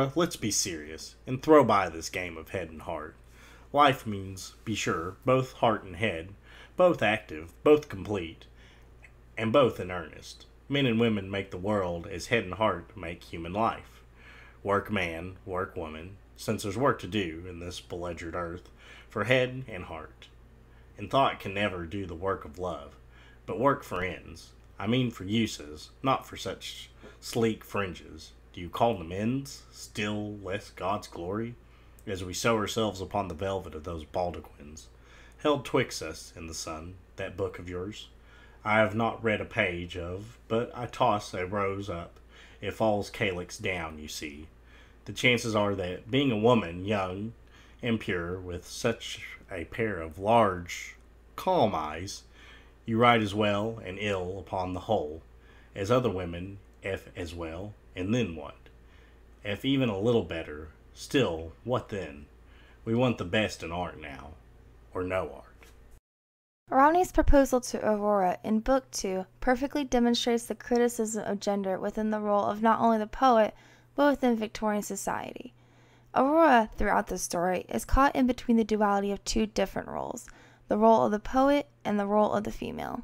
Aurora, let's be serious and throw by this game of head and heart. Life means, be sure, both heart and head, both active, both complete, and both in earnest. Men and women make the world as head and heart make human life. Work man, work woman, since there's work to do in this beleaguered earth for head and heart. And thought can never do the work of love, but work for ends. I mean for uses, not for such sleek fringes. Do you call them ends, still less God's glory, as we sow ourselves upon the velvet of those baldaquins, held twixt us in the sun, that book of yours? I have not read a page of, but I toss a rose up, it falls calyx down, you see. The chances are that, being a woman, young and pure, with such a pair of large, calm eyes, you write as well and ill upon the whole, as other women, if as well, and then what? If even a little better, still, what then? We want the best in art now, or no art. Romney's proposal to Aurora in Book 2 perfectly demonstrates the criticism of gender within the role of not only the poet, but within Victorian society. Aurora, throughout the story, is caught in between the duality of two different roles, the role of the poet and the role of the female.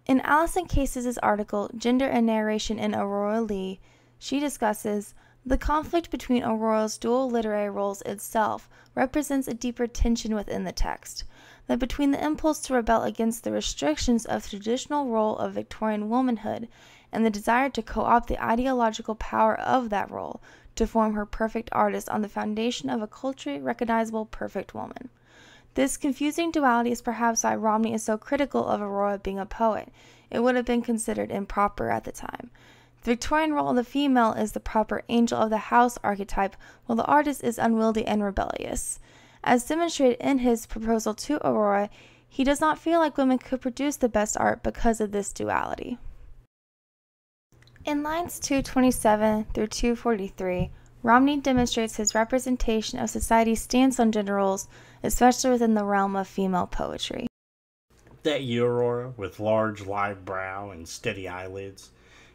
In Alison Case's article, Gender and Narration in Aurora Leigh, she discusses the conflict between Aurora's dual literary roles itself represents a deeper tension within the text, that between the impulse to rebel against the restrictions of the traditional role of Victorian womanhood and the desire to co-opt the ideological power of that role to form her perfect artist on the foundation of a culturally recognizable perfect woman. This confusing duality is perhaps why Romney is so critical of Aurora being a poet. It would have been considered improper at the time. The Victorian role of the female is the proper angel of the house archetype, while the artist is unwieldy and rebellious. As demonstrated in his proposal to Aurora, he does not feel like women could produce the best art because of this duality. In lines 227 through 243, Romney demonstrates his representation of society's stance on gender roles, especially within the realm of female poetry. That you, Aurora, with large live brow and steady eyelids,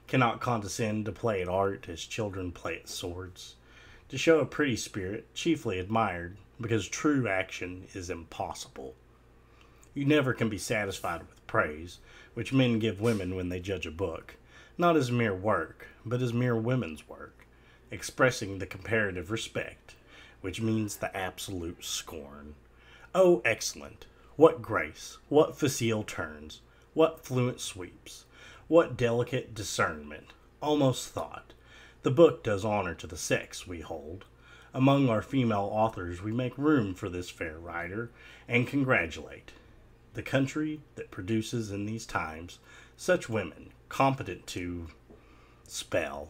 cannot condescend to play at art as children play at swords, to show a pretty spirit, chiefly admired, because true action is impossible. You never can be satisfied with praise, which men give women when they judge a book, not as mere work, but as mere women's work, expressing the comparative respect, which means the absolute scorn. Oh, excellent! What grace, what facile turns, what fluent sweeps, what delicate discernment, almost thought. The book does honor to the sex, we hold. Among our female authors we make room for this fair writer, and congratulate the country that produces in these times such women, competent to spell